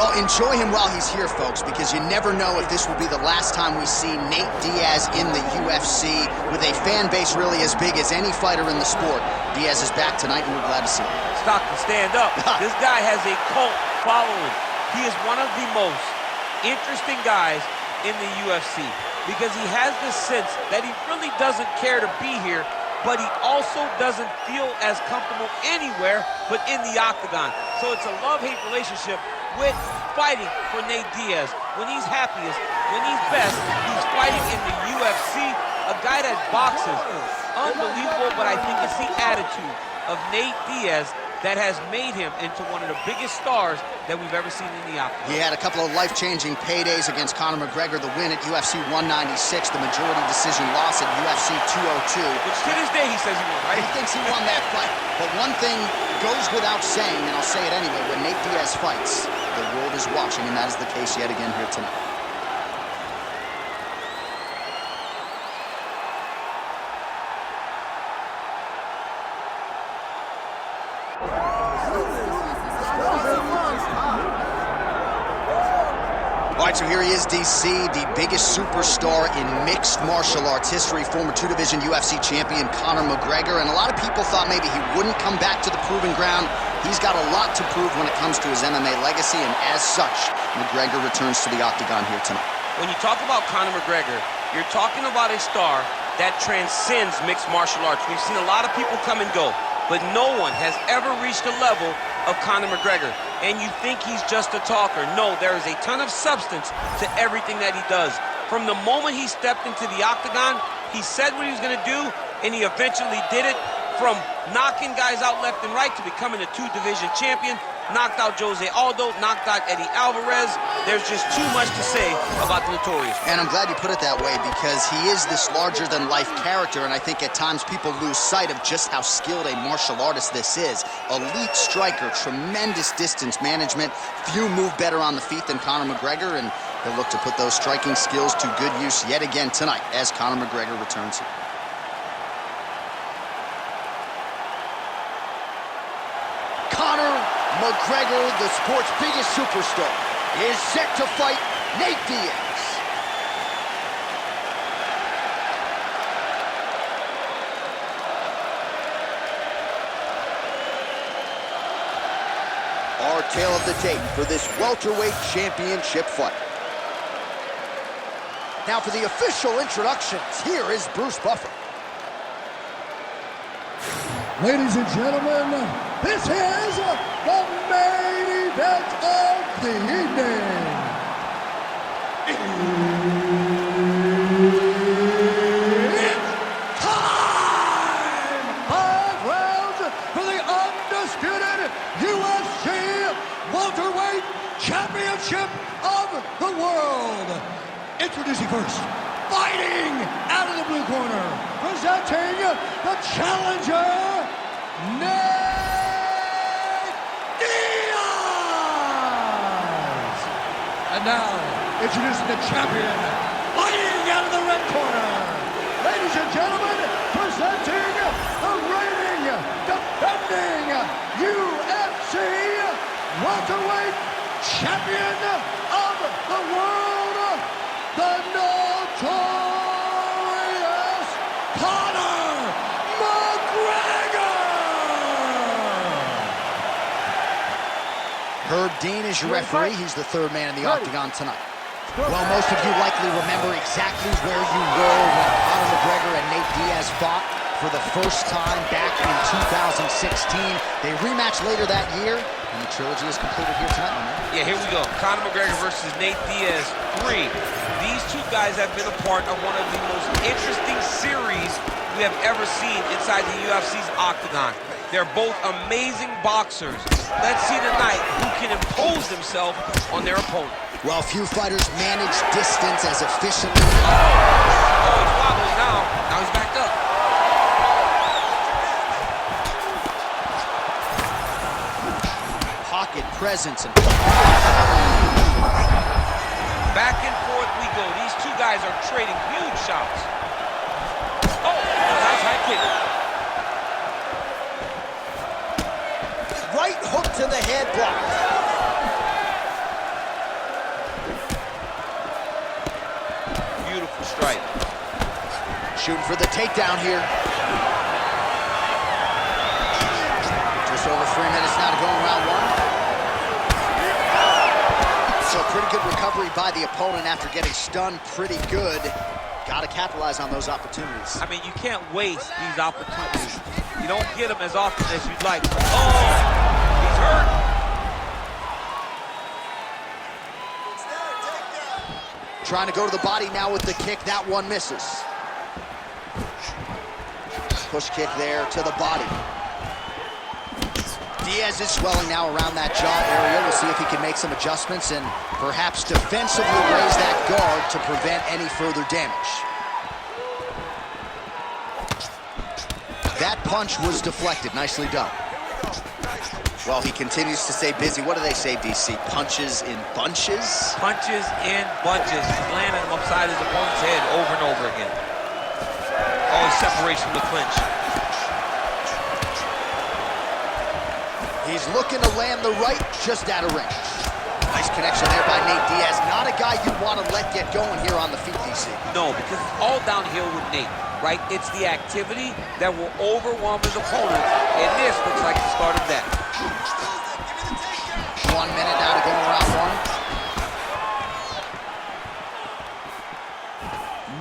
Well, enjoy him while he's here, folks, because you never know if this will be the last time we see Nate Diaz in the UFC with a fan base really as big as any fighter in the sport. Diaz is back tonight, and we're glad to see him. Stockton, stand up. This guy has a cult following. He is one of the most interesting guys in the UFC because he has this sense that he really doesn't care to be here, but he also doesn't feel as comfortable anywhere but in the octagon. So it's a love-hate relationship with fighting for Nate Diaz. When he's happiest, when he's best, he's fighting in the UFC. A guy that boxes, unbelievable, but I think it's the attitude of Nate Diaz that has made him into one of the biggest stars that we've ever seen in the octagon. He had a couple of life-changing paydays against Conor McGregor, the win at UFC 196, the majority decision loss at UFC 202. Which to this day he says he won, right? He thinks he won that fight. But one thing goes without saying, and I'll say it anyway, when Nate Diaz fights, the world is watching, and that is the case yet again here tonight. All right, so here he is, DC, the biggest superstar in mixed martial arts history, former two-division UFC champion Conor McGregor, and a lot of people thought maybe he wouldn't come back to the proving ground. He's got a lot to prove when it comes to his MMA legacy, and as such, McGregor returns to the octagon here tonight. When you talk about Conor McGregor, you're talking about a star that transcends mixed martial arts. We've seen a lot of people come and go, but no one has ever reached the level of Conor McGregor. And you think he's just a talker. No, there is a ton of substance to everything that he does. From the moment he stepped into the octagon, he said what he was going to do, and he eventually did it. From knocking guys out left and right to becoming a two-division champion, knocked out Jose Aldo, knocked out Eddie Alvarez. There's just too much to say about the Notorious. And I'm glad you put it that way, because he is this larger-than-life character, and I think at times people lose sight of just how skilled a martial artist this is. Elite striker, tremendous distance management. Few move better on the feet than Conor McGregor, and he'll look to put those striking skills to good use yet again tonight as Conor McGregor returns here. Conor McGregor, the sport's biggest superstar, is set to fight Nate Diaz. Our tale of the tape for this welterweight championship fight. Now for the official introductions, here is Bruce Buffer. Ladies and gentlemen, this is the main event of the evening. It's time! 5 rounds for the undisputed UFC welterweight championship of the world. Introducing first, fighting out of the blue corner, presenting the challenger, Nate Diaz! And now, introducing the champion, fighting out of the red corner. Ladies and gentlemen, presenting the reigning, defending UFC welterweight champion of the world, the Notorious Conor McGregor! Herb Dean is your referee. He's the third man in the octagon tonight. Well, most of you likely remember exactly where you were when Conor McGregor and Nate Diaz fought for the first time back in 2016. They rematched later that year, and the trilogy is completed here tonight, my man. Yeah, here we go. Conor McGregor versus Nate Diaz 3. These two guys have been a part of one of the most interesting series we have ever seen inside the UFC's octagon. They're both amazing boxers. Let's see tonight who can impose himself on their opponent. Well, few fighters manage distance as efficiently. Oh, he's wobbling now. Now he's backed up. Pocket presence and back and forth we go. These two guys are trading huge shots. Oh, nice high kick. right hook to the head block. strike. Shooting for the takedown here. Just over 3 minutes now to go in round one. So pretty good recovery by the opponent after getting stunned pretty good. Got to capitalize on those opportunities. I mean, you can't waste these opportunities. You don't get them as often as you'd like. Oh, he's hurt. Trying to go to the body now with the kick. That one misses. Push kick there to the body. Diaz is swelling now around that jaw area. We'll see if he can make some adjustments and perhaps defensively raise that guard to prevent any further damage. That punch was deflected. Nicely done. Well, he continues to stay busy. What do they say, DC? Punches in bunches? Punches in bunches. He's landing them upside his opponent's head over and over again. Always separates from the clinch. He's looking to land the right, just out of range. Nice connection there by Nate Diaz. Not a guy you want to let get going here on the feet, DC. No, because it's all downhill with Nate, right? It's the activity that will overwhelm his opponent, and this looks like the start of that. 1 minute now to go in round one.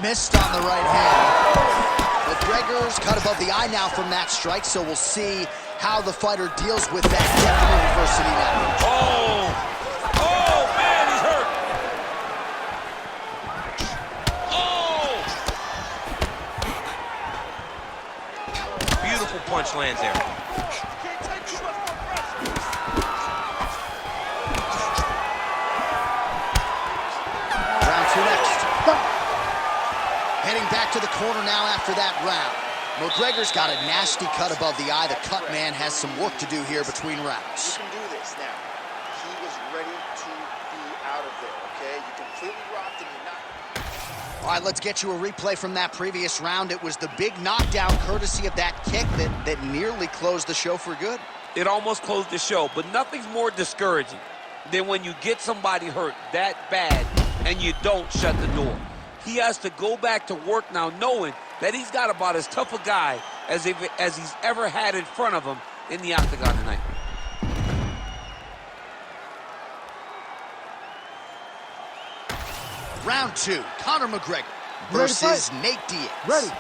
Missed on the right hand. McGregor's cut above the eye now from that strike, so we'll see how the fighter deals with that definite adversity now. Oh! Oh, man, he's hurt! Oh! Beautiful punch lands there. Round two next. Heading back to the corner now after that round. McGregor's got a nasty cut above the eye. The cut man has some work to do here between rounds. You can do this now. He is ready to be out of there, okay? You completely rocked and you're not. All right, let's get you a replay from that previous round. It was the big knockdown courtesy of that kick that nearly closed the show for good. It almost closed the show, but nothing's more discouraging than when you get somebody hurt that bad and you don't shut the door. He has to go back to work now knowing that he's got about as tough a guy as he's ever had in front of him in the octagon tonight. Round two, Conor McGregor versus Nate Diaz. Ready.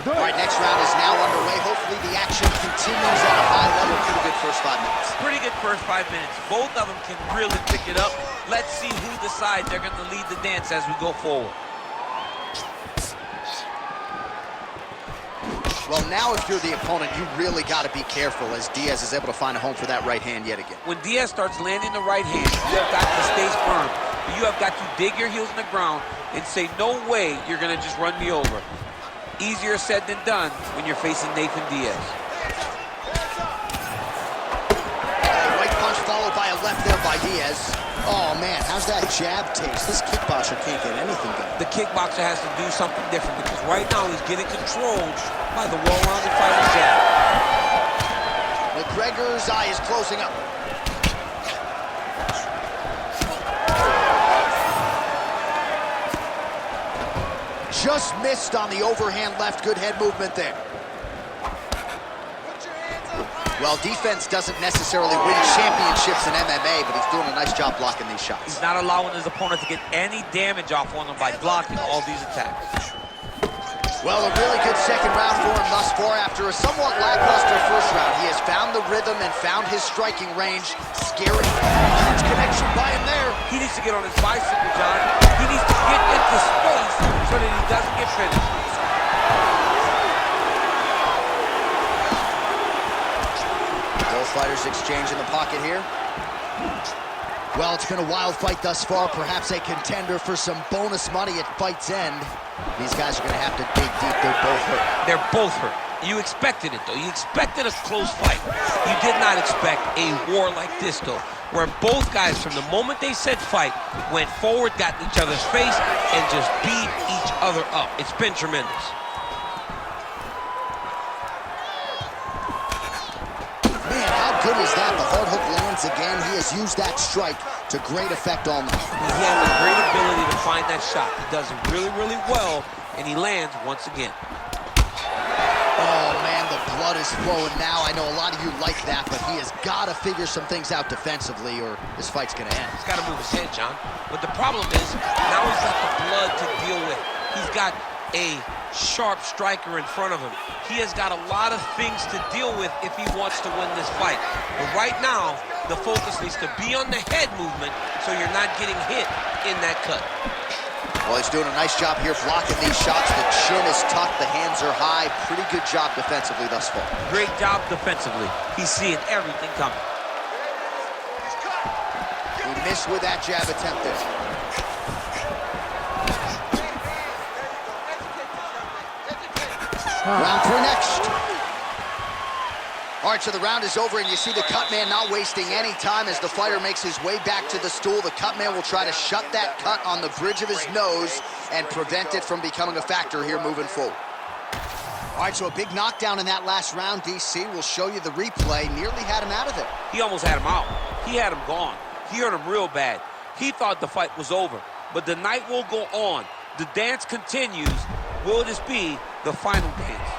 All right, next round is now underway. Hopefully the action continues at a high level. Pretty good first 5 minutes. Pretty good first 5 minutes. Both of them can really pick it up. Let's see who decides they're going to lead the dance as we go forward. Well, now if you're the opponent, you really got to be careful as Diaz is able to find a home for that right hand yet again. When Diaz starts landing the right hand, you have got to stay firm. You have got to dig your heels in the ground and say, no way you're going to just run me over. Easier said than done when you're facing Nathan Diaz. Right punch followed by a left there by Diaz. Oh, man, how's that jab taste? This kickboxer can't get anything going. The kickboxer has to do something different because right now he's getting controlled by the well-rounded fighting jab. McGregor's eye is closing up. Just missed on the overhand left. Good head movement there. Well, defense doesn't necessarily win championships in MMA, but he's doing a nice job blocking these shots. He's not allowing his opponent to get any damage off on him by blocking all these attacks. Well, a really good second round for him thus far. After a somewhat lackluster first round, he has found the rhythm and found his striking range. Scary. Huge connection by him there. He needs to get on his bicycle, John. He needs to get into space so that he doesn't get finished. Both fighters exchange in the pocket here. Well, it's been a wild fight thus far. Perhaps a contender for some bonus money at fight's end. These guys are going to have to dig deep. They're both hurt. They're both hurt. You expected it, though. You expected a close fight. You did not expect a war like this, though, where both guys, from the moment they said fight, went forward, got in each other's face, and just beat each other up. It's been tremendous. Man, how good is that? The hard hook lands again. He has used that strike to great effect all night. He has a great ability to find that shot. He does it really, really well, and he lands once again. Oh, man, the blood is flowing now. I know a lot of you like that, but he has got to figure some things out defensively or this fight's going to end. He's got to move his head, John. But the problem is, now he's got the blood to deal with. He's got a sharp striker in front of him. He has got a lot of things to deal with if he wants to win this fight. But right now, the focus needs to be on the head movement so you're not getting hit in that cut. Well, he's doing a nice job here blocking these shots. The chin is tucked, the hands are high. Pretty good job defensively thus far. Great job defensively. He's seeing everything coming. He missed with that jab attempt there. Round 3 next. All right, so the round is over, and you see the cut man not wasting any time as the fighter makes his way back to the stool. The cut man will try to shut that cut on the bridge of his nose and prevent it from becoming a factor here moving forward. All right, so a big knockdown in that last round, DC. We'll show you the replay. Nearly had him out of there. He almost had him out. He had him gone. He hurt him real bad. He thought the fight was over, but the night will go on. The dance continues. Will this be the final dance?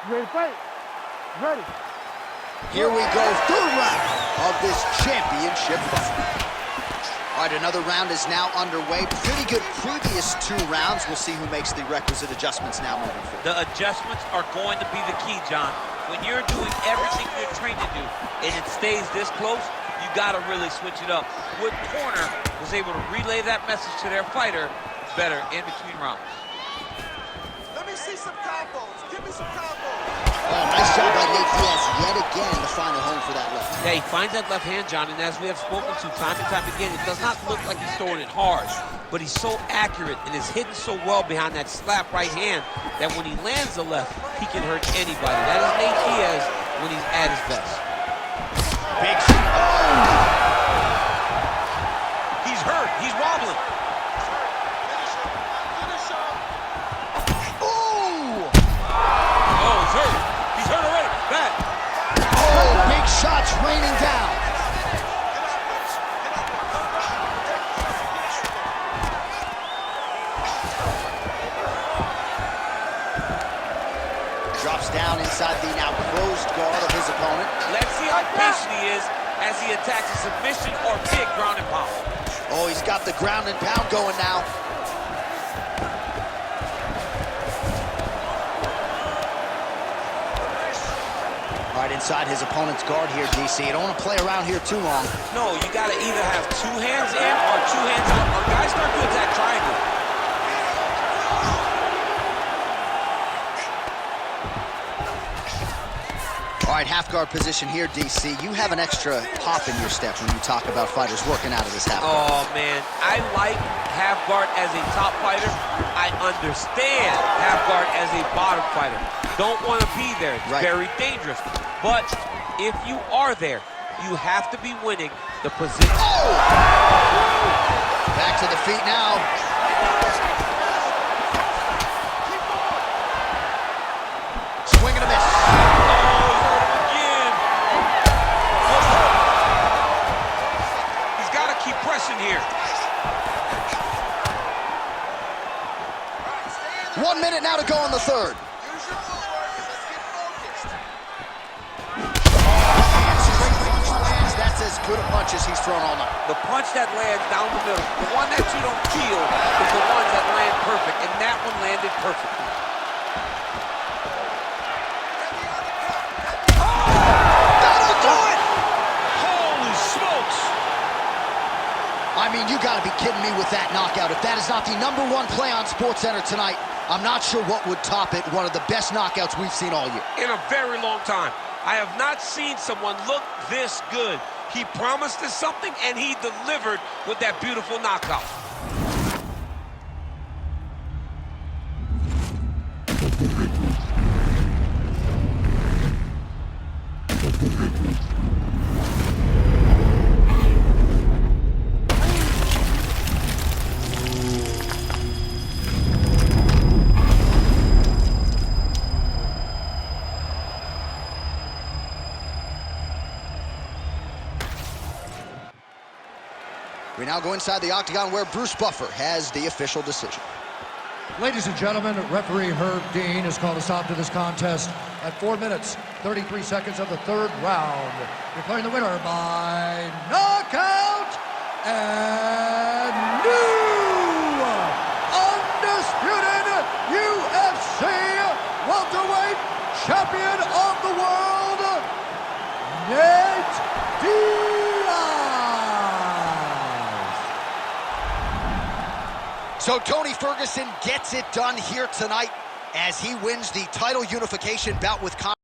Ready to fight? Ready. Here we go, third round of this championship fight. All right, another round is now underway. Pretty good previous 2 rounds. We'll see who makes the requisite adjustments now moving forward. The adjustments are going to be the key, John. When you're doing everything you're trained to do and it stays this close, you got to really switch it up. Wood Corner was able to relay that message to their fighter better in between rounds. Let me see some combos. Give me some combos. Oh, nice job by Diaz yet again to find a home for that left. Yeah, he finds that left hand, John, and as we have spoken to time and time again, it does not look like he's throwing it hard, but he's so accurate and is hitting so well behind that slap right hand that when he lands the left, he can hurt anybody. That is Nate Diaz when he's at his best. Big shot. Oh! He's hurt. He's wobbling. Oh! Oh, he's hurt. He's hurt already. Back. Oh, big shots raining down. Drops down inside the now closed guard of his opponent. Let's see how patient he is as he attacks a submission or big ground and pound. Oh, he's got the ground and pound going now. All right, inside his opponent's guard here, DC. You don't want to play around here too long. No, you got to either have 2 hands in or 2 hands out. Or guys start to attack triangle. All right, half guard position here, DC. You have an extra pop in your step when you talk about fighters working out of this half guard. Oh, man. I like half guard as a top fighter. I understand half guard as a bottom fighter. Don't want to be there. It's very dangerous. But if you are there, you have to be winning the position. Oh! Back to the feet now. Swing and a miss. Here. 1 minute now to go in the third. That's as good a punch as he's thrown all night. The punch that lands down the middle, the one that you don't feel, is the ones that land perfect, and that one landed perfectly. I mean, you got to be kidding me with that knockout. If that is not the #1 play on SportsCenter tonight, I'm not sure what would top it. One of the best knockouts we've seen all year. In a very long time. I have not seen someone look this good. He promised us something, and he delivered with that beautiful knockout. now go inside the octagon where Bruce Buffer has the official decision. Ladies and gentlemen, referee Herb Dean has called a stop to this contest at 4 minutes, 33 seconds of the third round. Declaring the winner by knockout and new undisputed UFC welterweight champion of the world, Nate Diaz. So Tony Ferguson gets it done here tonight as he wins the title unification bout with Conor.